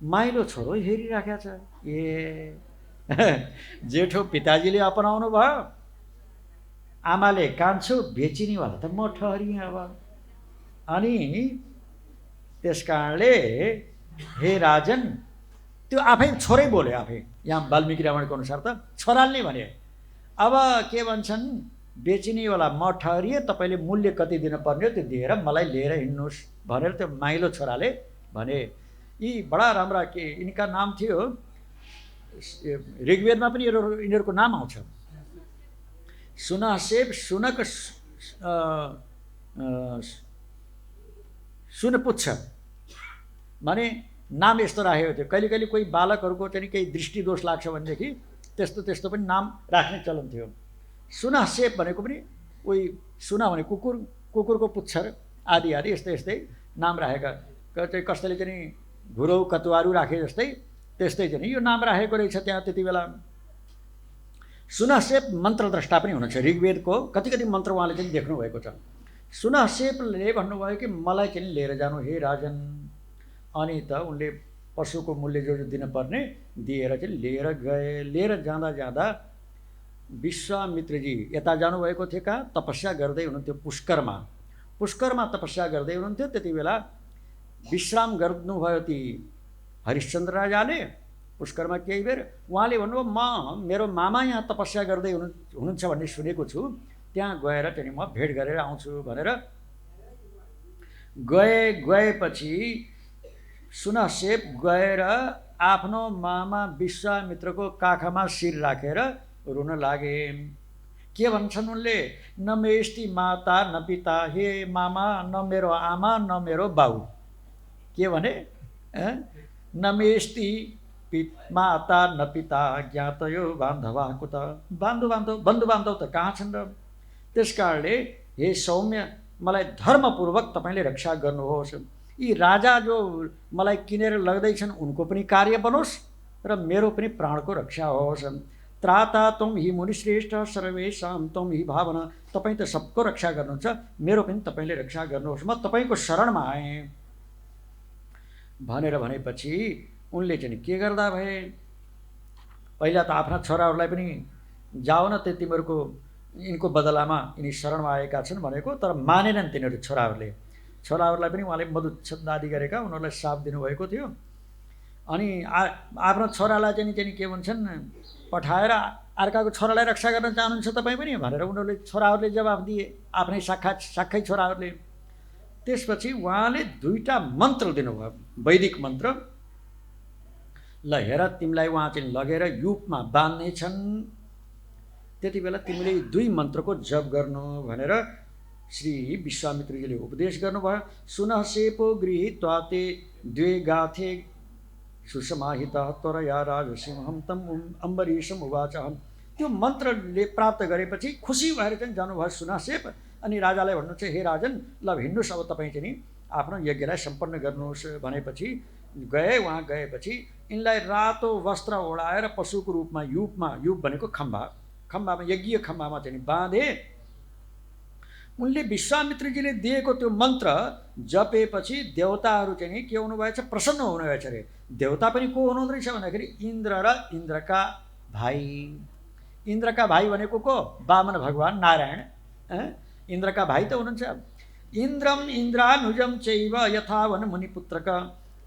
माइलो छोरो हेरिराखेको छ। ए जेठो पिताजीले अपनाउनु भयो, आमाले कान्छो बेचिनेवाला त म ठहरिएँ अब। अनि त्यस कारणले हे राजन, त्यो आफै छोरै बोले आफै। यहाँ वाल्मीकि रामायणको अनुसार त छोराले नै भने। अब के भन्छन्, बेचिनेवाला म ठहरिए, तपाईँले मूल्य कति दिनुपर्ने हो त्यो दिएर मलाई लिएर हिँड्नुहोस् भनेर त्यो माइलो छोराले भने। यी बडा राम्रा के यिनका नाम थियो, ऋग्वेदमा पनि यिनीहरूको नाम आउँछ। सुनहसेब, सुनक, सुनपुच्छ माने नाम यस्तो राखेको थियो। कहिले कहिले कोही बालकहरूको चाहिँ केही दृष्टि दोष लाग्छ भनेदेखि त्यस्तो पनि नाम राख्ने चलन थियो। सुनहसेब भनेको पनि उही सुना भने कुकुर, कुकुरको पुच्छर आदि आदि यस्तै यस्तै नाम राखेका। कसैले चाहिँ घुरौ कतुवारू राखे जस्तै त्यस्तै चाहिँ यो नाम राखेको रहेछ त्यहाँ त्यति बेला। सुनहसेप मन्त्रद्रष्टा पनि हुनुहुन्छ, ऋग्वेदको कति कति मन्त्र उहाँले चाहिँ देख्नुभएको छ। सुनहसेपले भन्नुभयो कि मलाई चाहिँ लिएर जानु हे राजन। अनि त उनले पशुको मूल्य जो दिनुपर्ने दिएर चाहिँ लिएर गए। लिएर जाँदा जाँदा विश्वामित्रजी यता जानुभएको थियो, कहाँ तपस्या गर्दै हुनुहुन्थ्यो पुष्करमा। पुष्करमा तपस्या गर्दै हुनुहुन्थ्यो। त्यति बेला विश्राम गर्नुभयो ती हरिश्चन्द्र राजाले पुष्करमा केही बेर। उहाँले भन्नुभयो म मेरो मामा यहाँ तपस्या गर्दै हुनुहुन्छ भन्ने सुनेको छु, त्यहाँ गएर चाहिँ म भेट गरेर आउँछु भनेर गएपछि सुनहसेप गएर आफ्नो मामा विश्वामित्रको काखमा शिर राखेर रुन लागे। के भन्छन् उनले? न मेस्ती माता न पिता, हे मामा न मेरो आमा न मेरो बाउ। के भने? न मेस्ती माता न पिता ज्ञातयो बान्धवा कुत। बन्धु बान्धव त कहाँ छन् र? त्यस कारणले हे सौम्य मलाई धर्मपूर्वक तपाईँले रक्षा गर्नुहोस्। यी राजा जो मलाई किनेर लग्दैछन् उनको पनि कार्य बनोस् र मेरो पनि प्राणको रक्षा होस्। त्राता तुम हि मुनिश्रेष्ठ सर्वेषां तुम हि भावना। तपाईँ त सबको रक्षा गर्नुहुन्छ, मेरो पनि तपाईँले रक्षा गर्नुहोस्, म तपाईँको शरणमा आएँ भनेर भनेपछि उनले चाहिँ के गर्दा भए? पहिला त आफ्ना छोराहरूलाई पनि जाओ न त तिमीहरूको यिनको बदलामा यिनी शरणमा आएका छन् भनेको, तर मानेनन् तिनीहरू छोराहरूलाई पनि उहाँले मधुच्छेद आदि गरेका उनीहरूलाई श्राप दिनुभएको थियो। अनि आफ्नो छोरालाई चाहिँ के भन्छन्, पठाएर अर्काको छोरालाई रक्षा गर्न चाहनुहुन्छ तपाईँ पनि भनेर उनीहरूले छोराहरूले जवाफ दिए, आफ्नै साखै छोराहरूले। त्यसपछि उहाँले दुईटा मन्त्र दिनुभयो, वैदिक मन्त्र। ल हेर तिमीलाई उहाँ चाहिँ लगेर युपमा बाँध्नेछन्, त्यति बेला तिमीले दुई मन्त्रको जप गर्नु भनेर श्री विश्वामित्रजीले उपदेश गर्नुभयो। सुनहसेपो गृहीत्वा ते द्वे गाथे सुसमाहितः त्वरया राजसिंहं तम् अम्बरीशम् उवाच। त्यो मन्त्रले प्राप्त गरेपछि खुसी भएर चाहिँ जानुभयो सुनहसेप। अनि राजालाई भन्नुहुन्छ हे राजन ल हिँड्नुहोस्, अब तपाईँ चाहिँ नि आफ्नो यज्ञलाई सम्पन्न गर्नुहोस् भनेपछि गए। उहाँ गएपछि यिनलाई रातो वस्त्र ओढाएर पशुको रूपमा युप भनेको खम्बामा यज्ञीय खम्बामा चाहिँ बाँधे। उनले विश्वामित्रजीले दिएको त्यो मन्त्र जपेपछि देवताहरू चाहिँ के हुनुभएछ? प्रसन्न हुनुभएछ अरे। देवता पनि को हुनुहुँदो रहेछ भन्दाखेरि इन्द्र र इन्द्रका भाइ। इन्द्रका भाइ भनेको को? वामन भगवान नारायण। इन्द्रका भाइ त हुनुहुन्छ। इन्द्रम इन्द्रानुजम चैव यथावन मुनिपुत्रक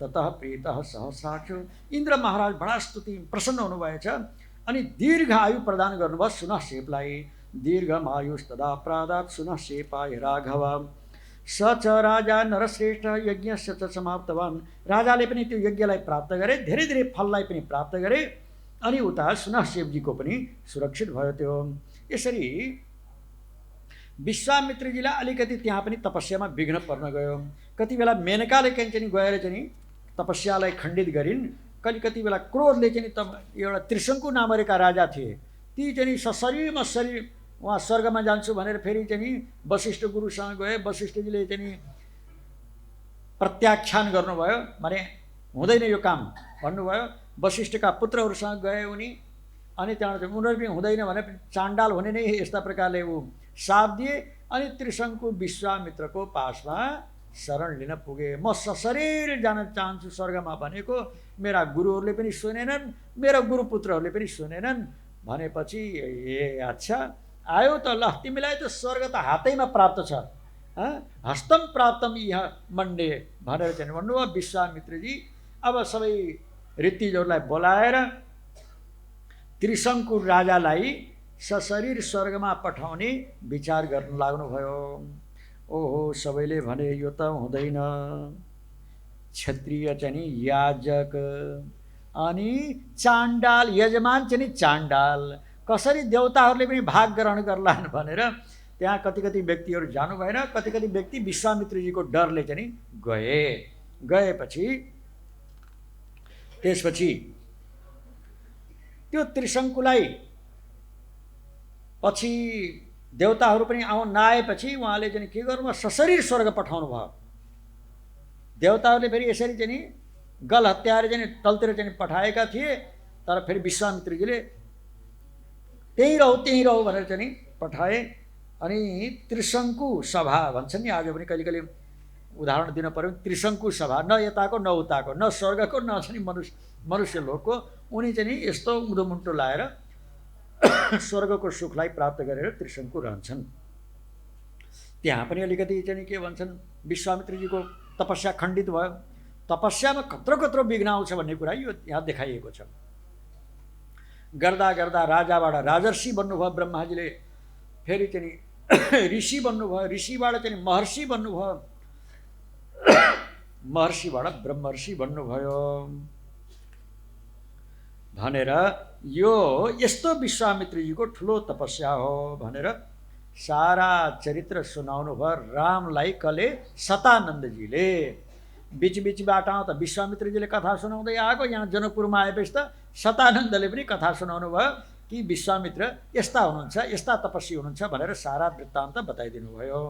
ततः प्रीतः सहस्राक्षो। इन्द्र महाराज बडा स्तुति प्रसन्न हुनुभएछ। अनि दीर्घ आयु प्रदान गर्नुभयो सुनहसेपलाई। दीर्घमायुस्तदा प्रादात् सुनहसेपाय राघव। स च राजा नरश्रेष्ठ यज्ञस्य च समाप्तवान्। राजाले पनि त्यो यज्ञलाई प्राप्त गरे, धेरै धेरै फललाई पनि प्राप्त गरे। अनि उता सुनहसेपजीको पनि सुरक्षित भयो त्यो। यसरी विश्वामित्रजीलाई अलिकति त्यहाँ पनि तपस्यामा विघ्न पर्न गयो। कति बेला मेनकाले चाहिँ गएर चाहिँ तपस्यालाई खण्डित गरिन्। कति बेला क्रोधले चाहिँ एउटा त्रिशङ्कु नामरेका राजा थिए, ती चाहिँ सशरीरमा शरीर उहाँ स्वर्गमा जान्छु भनेर फेरि चाहिँ वशिष्ठ गुरुसँग गए। वशिष्ठजीले चाहिँ प्रत्याख्यान गर्नुभयो, भने हुँदैन यो काम भन्नुभयो। वशिष्ठका पुत्रहरूसँग गए उनी। अनि त्यहाँबाट उनीहरू पनि हुँदैन भने चाण्डाल हुने नै यस्ता प्रकारले ऊ शाप दिए। अनि त्रिशङ्कु विश्वामित्रको पासमा शरण लिन पुगे। म सशरीर जान चाहन्छु स्वर्गमा भनेको मेरा गुरुहरूले पनि सुनेनन्, मेरा गुरुपुत्रहरूले पनि सुनेनन् भनेपछि ए अच्छा आयो त, ल तिमीलाई त स्वर्ग त हातैमा प्राप्त छ, हस्तम प्राप्तम इह मण्डे भनेर चाहिँ भन्नुभयो विश्वामित्रजी। अब सबै ऋतिजहरूलाई बोलाएर त्रिशङ्कु राजालाई सशरीर स्वर्गमा पठाउने विचार गर्न लाग्नुभयो। ओहो सबैले भने यो त हुँदैन, क्षत्रिय चाहिँ याजक अनि चाण्डाल यजमान चाहिँ चाण्डाल, कसरी देवताहरूले पनि भाग ग्रहण गर्लान् भनेर त्यहाँ कति व्यक्तिहरू जानु भएन। कति व्यक्ति विश्वामित्रजीको डरले चाहिँ गएपछि त्यसपछि त्यो त्रिशङ्कुलाई पछि देवताहरू पनि नआएपछि उहाँले चाहिँ के गर्नुभयो? सशरीर स्वर्ग पठाउनु भयो। देवताहरूले फेरि यसरी चाहिँ गल हत्याएर चाहिँ तलतिर चाहिँ पठाएका थिए, तर फेरि विश्वामित्रजीले त्यहीँ रहौ भनेर चाहिँ पठाए। अनि त्रिशङ्कु सभा भन्छन् नि, आज पनि कहिले कहिले उदाहरण दिन पर्यो। त्रिशङ्कु सभा, न यताको न उताको, न स्वर्गको न चाहिँ मनुष्य लोकको। उनी चाहिँ यस्तो उँधोमुन्टो लाएर स्वर्गको सुखलाई प्राप्त गरेर त्रिशङ्कु रहन्छन्। त्यहाँ पनि अलिकति चाहिँ के भन्छन्, विश्वामित्रजीको तपस्या खण्डित भयो। तपस्यामा कत्रो कत्रो विघ्न आउँछ भन्ने कुरा यो यहाँ देखाइएको छ। गर्दा गर्दा राजाबाट राजर्षि बन्नुभयो ब्रह्माजीले, फेरि चाहिँ ऋषि बन्नुभयो, ऋषिबाट चाहिँ महर्षि बन्नुभयो, महर्षिबाट ब्रह्मर्षि बन्नुभयो भनेर यो यस्तो विश्वामित्रजीको ठुलो तपस्या हो भनेर सारा चरित्र सुनाउनु भयो रामलाई। कले शतानन्दजीले बीच-बीचबाट त विश्वामित्रजीले कथा सुनाउँदै आएको, यहाँ जनकपुरमा आएपछि त शतानन्दले पनि कथा सुनाउनु भयो कि विश्वामित्र यस्ता हुनुहुन्छ, यस्ता तपस्वी हुनुहुन्छ भनेर सारा वृत्तान्त बताइदिनु भयो।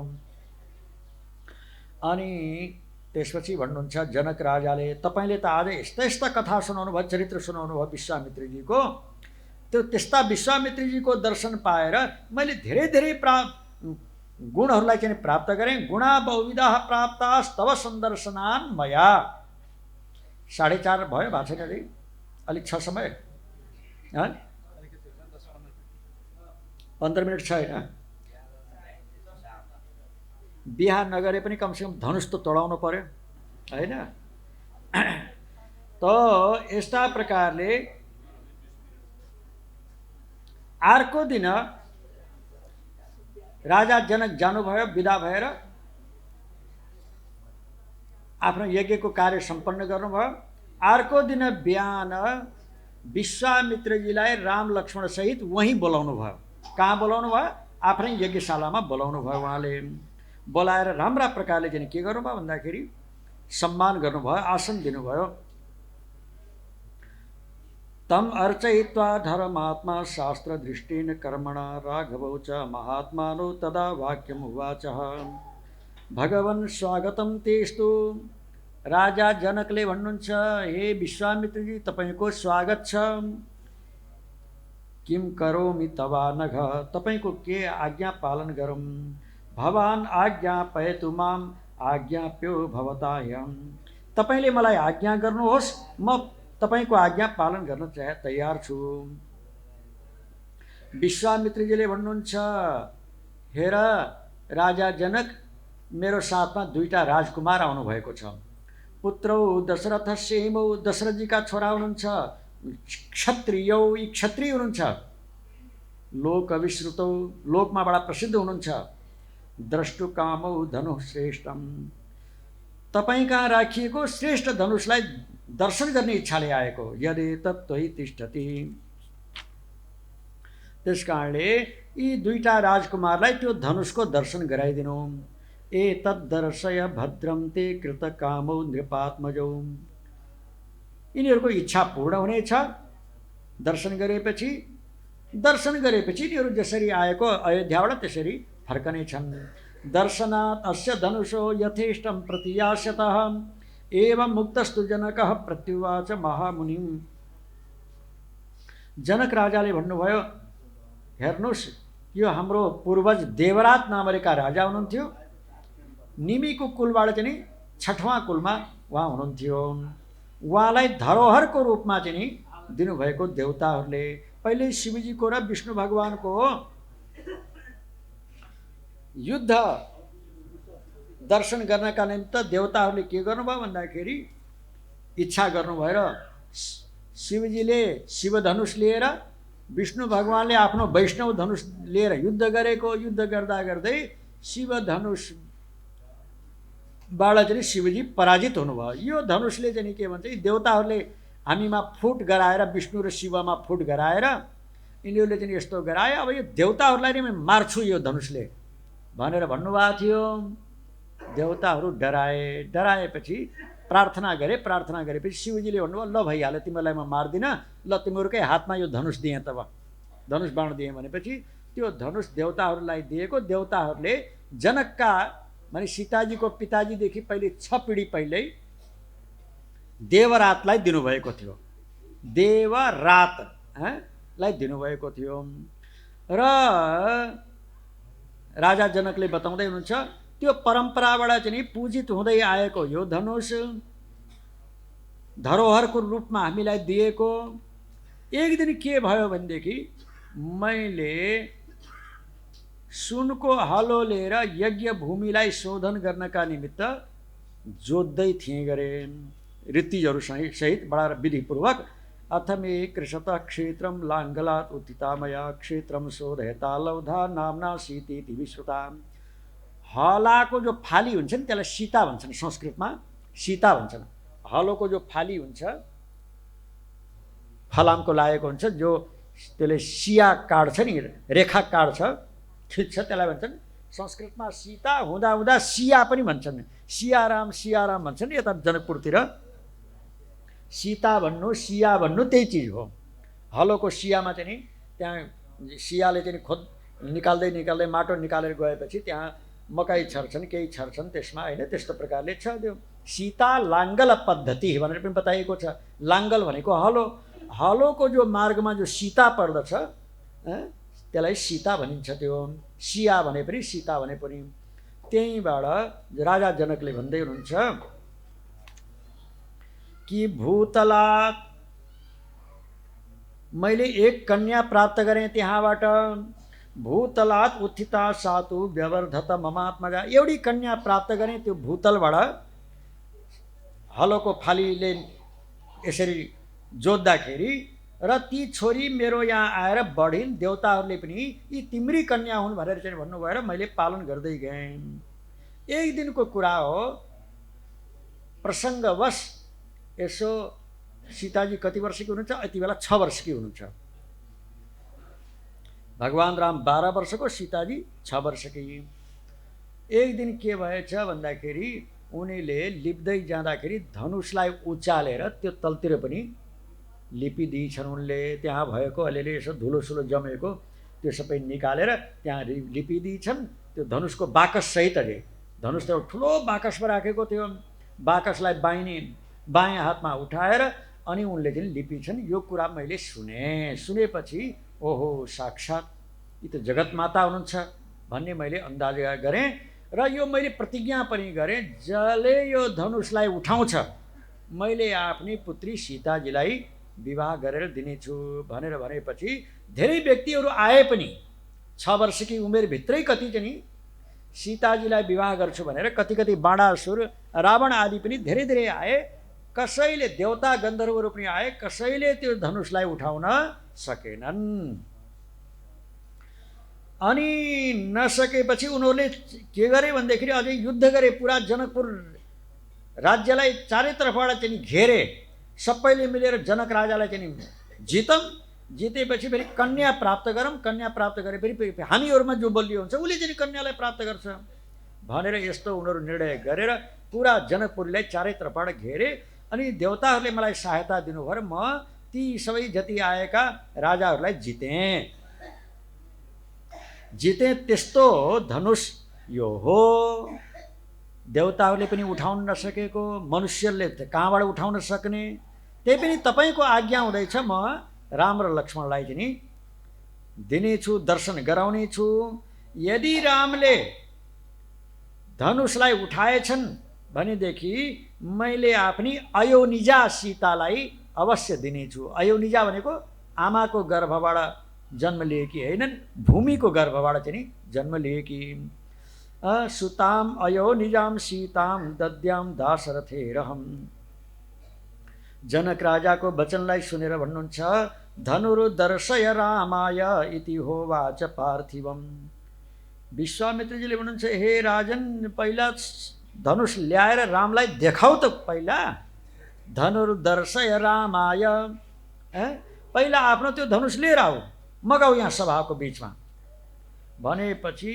अनि त्यसपछि भन्नुहुन्छ जनक राजाले, तपाईँले त आज यस्ता यस्ता कथा सुनाउनु भयो, चरित्र सुनाउनु भयो विश्वामित्रजीको, त्यो त्यस्ता विश्वामित्रजीको दर्शन पाएर मैले धेरै धेरै गुणहरूलाई चाहिँ प्राप्त गरेँ। गुणा बहुविधाः प्राप्तास्तव सन्दर्शनान् मया। 4:30 भयो, भएको छैन अरे, अलिक छ समय, 15 मिनट छ होइन? बिहा नगरे पनि कमसेकम धनुष त तोडाउनु पर्यो होइन? त यस्ता प्रकारले अर्को दिन राजा जनक जानुभयो विदा भएर, आफ्नो यज्ञको कार्य सम्पन्न गर्नुभयो। अर्को दिन बिहान विश्वामित्रजीलाई राम लक्ष्मण सहित वहीं बोलाउनु भयो। कहाँ बोलाउनु भयो? आफ्नै यज्ञशालामा बोलाउनु भयो। उहाँले बोलाएर राम्रा प्रकारले चाहिँ के गर्नुभयो भन्दाखेरि सम्मान गर्नुभयो, आसन दिनुभयो। तम अर्चयित्वा धर्मात्मा शास्त्र दृष्टिन कर्मणा राघवौ च महात्मानो तदा वाक्यम उवाच। भगवन् स्वागतम तेस्तु। राजा जनकले भन्नुहुन्छ, हे विश्वामित्रजी तपाईको स्वागत छ। किम करोमि तवा नघ, तपाईको के आज्ञा पालन गरौँ? भवान आज्ञापयतु माम आज्ञाप्यो भवतायम। तपाईले मलाई आज्ञा गर्नुहोस्, म तपाईको आज्ञा पालन गर्न तयार छु। विश्वामित्रजीले भन्नुहुन्छ, हेर राजा जनक, मेरो साथमा 2टा राजकुमार आउनु भएको छ। पुत्रौ दशरथस्य इमौ, दशरथजीका छोरा हुनुहुन्छ। क्षत्रियौ, यी क्षत्रिय हुनुहुन्छ। लोक अविश्रुतौ, लोकमा बडा प्रसिद्ध हुनुहुन्छ। द्रष्टु कामौ धनु श्रेष्ठम, तपाईँ कहाँ राखिएको श्रेष्ठ धनुषलाई दर्शन गर्ने इच्छाले आएको। यदि तत्त्वै तिष्ठति, त्यसकारणले यी 2टा राजकुमारलाई त्यो धनुषको दर्शन गराइदिनु। एतद् दर्शय भद्रं ते कृतकामौ नृपात्मजौ, यिनीहरूको इच्छा पूर्ण हुनेछ। दर्शन गरेपछि यिनीहरू जसरी आएको अयोध्याबाट त्यसरी फर्कनेछन्। दर्शनात् अस्य धनुषो यथेष्टं प्रतियास्यतः एवं मुक्तस्तु जनकः प्रत्युवाच महामुनिम। जनक राजाले भन्नुभयो, हेर्नुहोस् यो हाम्रो पूर्वज देवरात नामरेका राजा हुनुहुन्थ्यो। निमीको कुलबाट चाहिँ 6वां कुलमा उहाँ हुनुहुन्थ्यो। उहाँलाई धरोहरको रूपमा चाहिँ दिनुभएको देवताहरूले पहिले शिवजीको र विष्णु भगवानको युद्ध दर्शन गर्नका निमित्त देवताहरूले के गर्नुभयो भन्दाखेरि इच्छा गर्नुभयो र शिवजीले शिवधनुष लिएर विष्णु भगवानले आफ्नो वैष्णव धनुष लिएर युद्ध गरेको। युद्ध गर्दा गर्दै शिवधनुष बाट चाहिँ शिवजी पराजित हुनुभयो। यो धनुषले चाहिँ के भन्छ, देवताहरूले हामीमा फुट गराएर, विष्णु र शिवमा फुट गराएर यिनीहरूले चाहिँ यस्तो गराए, अब यो देवताहरूलाई नै मार्छु यो धनुषले भनेर भन्नुभएको थियो। देवताहरू डराएपछि प्रार्थना गरेपछि शिवजीले भन्नुभयो, ल भइहाल्यो, तिमीलाई म मार्दिनँ, ल तिमीहरूकै हातमा यो धनुष दिएँ, तब धनुष बाण दिएँ भनेपछि त्यो धनुष देवताहरूलाई दिएको। देवताहरूले जनकका माने सीताजीको पिताजीदेखि पहिले 6 पिढी पहिल्यै देवरातलाई दिनुभएको थियो, देवरात लाई दिनुभएको थियो। र राजा जनकले बताउँदै हुनुहुन्छ त्यो परम्पराबाट चाहिँ पूजित हुँदै आएको यो धनुष धरोहरको रूपमा हामीलाई दिएको। एक दिन के भयो भनेदेखि मैले सुनको हलो लिएर यज्ञ भूमिलाई शोधन गर्नका निमित्त जोत्दै थिएँ गरे ऋतिजहरू सहित बडा विधिपूर्वक। अथ मे कृषत क्षेत्रम लाङ्गलात् उत्थितामया क्षेत्रम शोधयता लौधा नामना सीतेति विश्रुता। हलाको जो फाली हुन्छ नि त्यसलाई सीता भन्छन्, संस्कृतमा सीता भन्छन्। हलोको जो फाली हुन्छ, फलामको लागेको हुन्छ, जो त्यसले सिया काट्छ नि, रेखा काट्छ, खिच्छ, त्यसलाई भन्छन् संस्कृतमा सीता। हुँदा हुँदा सिया पनि भन्छन्, सियाराम भन्छन्। यता जनकपुरतिर सीता भन्नु सिया भन्नु त्यही चिज हो। हलोको सियामा चाहिँ नि त्यहाँ सियाले चाहिँ निकाल्दै निकाल्दै माटो निकालेर गएपछि त्यहाँ मकै छर्छन्, केही छर्छन् त्यसमा, होइन? त्यस्तो प्रकारले छ त्यो सीता लाङ्गल पद्धति भनेर पनि बताइएको छ। लाङ्गल भनेको हलो, हलोको जो मार्गमा जो सीता पर्दछ त्यसलाई सीता भनिन्छ। त्यो सिया भने पनि सीता भने पनि। त्यहीँबाट राजा जनकले भन्दै हुनुहुन्छ कि भूतलात् मैले एक कन्या प्राप्त गरेँ त्यहाँबाट। भूतलात् उत्थिता सातु व्यवर्धत ममात्मजा। एउटी कन्या प्राप्त गरेँ त्यो भूतलबाट। हलोको फालीले यसरी जोत्दाखेरि र ती छोरी मेरो यहाँ आएर बढिन्। देवताहरूले पनि यी तिम्री कन्या हुन् भनेर चाहिँ भन्नुभएर मैले पालन गर्दै गएँ। एक दिनको कुरा हो, प्रसङ्गवश यसो सीताजी कति वर्षकी हुनुहुन्छ? यति बेला 6 वर्षकी हुनुहुन्छ। भगवान् राम 12 वर्षको, सीताजी 6 वर्षकी। एक दिन के भएछ भन्दाखेरि उनीले लिप्दै जाँदाखेरि धनुषलाई उचालेर त्यो तलतिर पनि लिपिदिन्छन् उनले। त्यहाँ भएको अलिअलि यसो धुलोसुलो जमेको त्यो सबै निकालेर त्यहाँ लिपिदिन्छन्। त्यो धनुषको बाकस सहित अझै धनुष त ठुलो बाकसमा राखेको थियो। बाकसलाई बायाँ हातमा उठाएर अनि उनले चाहिँ लिपिछन्। यो कुरा मैले सुनेपछि ओहो साक्षात् यी त जगतमाता हुनुहुन्छ भन्ने मैले अन्दाज गरेँ। र यो मैले प्रतिज्ञा पनि गरेँ, जसले यो धनुषलाई उठाउँछ मैले आफ्नी पुत्री सीताजीलाई विवाह गरेर दिनेछु भनेर भनेपछि धेरै व्यक्तिहरू आए पनि 6 वर्षकी उमेरभित्रै कति चाहिँ सीताजीलाई विवाह गर्छु भनेर कति बाणासुर रावण आदि पनि धेरै धेरै आए। कसैले देवता गन्धर्वहरू पनि आए, कसैले त्यो धनुषलाई उठाउन सकेनन्। अनि नसकेपछि उनीहरूले के गरे भनेदेखि अझै युद्ध गरे। पुरा जनकपुर राज्यलाई चारैतर्फबाट चाहिँ घेरे। सबैले मिलेर जनक राजालाई चाहिँ जितौँ। जितेपछि फेरि कन्या प्राप्त गरौँ। कन्या प्राप्त गरे फेरि हामीहरूमा जो बलियो हुन्छ उसले चाहिँ कन्यालाई प्राप्त गर्छ भनेर यस्तो उनीहरू निर्णय गरेर पुरा जनकपुरलाई चारैतर्फबाट घेरे। अनि देवताहरूले मलाई सहायता दिनुभयो र म ती सबै जति आएका राजाहरूलाई जितेँ। त्यस्तो धनुष यो हो। देवताहरूले पनि उठाउन नसकेको, मनुष्यले कहाँबाट उठाउन सक्ने। त्यही पनि तपाईँको आज्ञा हुँदैछ, म राम र लक्ष्मणलाई चाहिँ दिनेछु, दर्शन गराउनेछु। यदि रामले धनुषलाई उठाएछन् भनेदेखि मैले आफ्नी अयोनिजा सीतालाई अवश्य दिनेछु। अयोनिजा भनेको आमाको गर्भबाट जन्म लिएकी हैनन्, भूमिको गर्भबाट चाहिँ जन्म लिएकी। सुताम अयोनिजाम सीताम दद्याम दाशरथेरहम। जनक राजाको वचनलाई सुनेर भन्नुहुन्छ धनुर्दर्शय रामाय इति होवाच पार्थिवम। विश्वामित्रजीले भन्नुहुन्छ हे राजन, पहिला धनुष ल्याएर रामलाई देखाऊ त। पहिला धनुर्दर्शय रामाय, पहिला आफ्नो त्यो धनुष लिएर आऊ, मगाऊ यहाँ सभाको बिचमा भनेपछि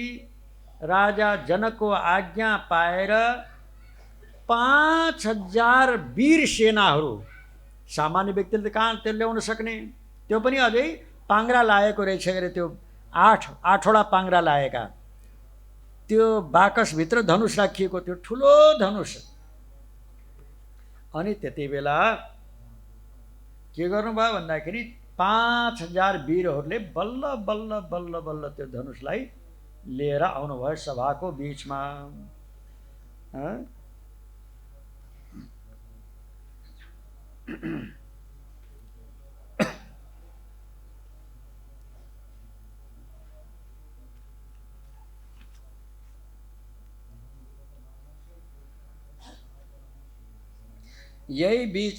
राजा जनकको आज्ञा पाएर 5000 वीर सेनाहरू, सामान्य व्यक्तिले त कहाँ त्यो ल्याउन सक्ने, त्यो पनि अझै पाङ्ग्रा लाएको रहेछ अरे। त्यो 8वटा पाङ्ग्रा लाएका, त्यो बाकसभित्र धनुष राखिएको थियो, ठुलो धनुष। अनि त्यति बेला के गर्नुभयो भन्दाखेरि 5000 वीरहरूले बल्ल बल्ल बल्ल बल्ल त्यो धनुषलाई लिएर आउनुभयो सभाको बीचमा। यही बीच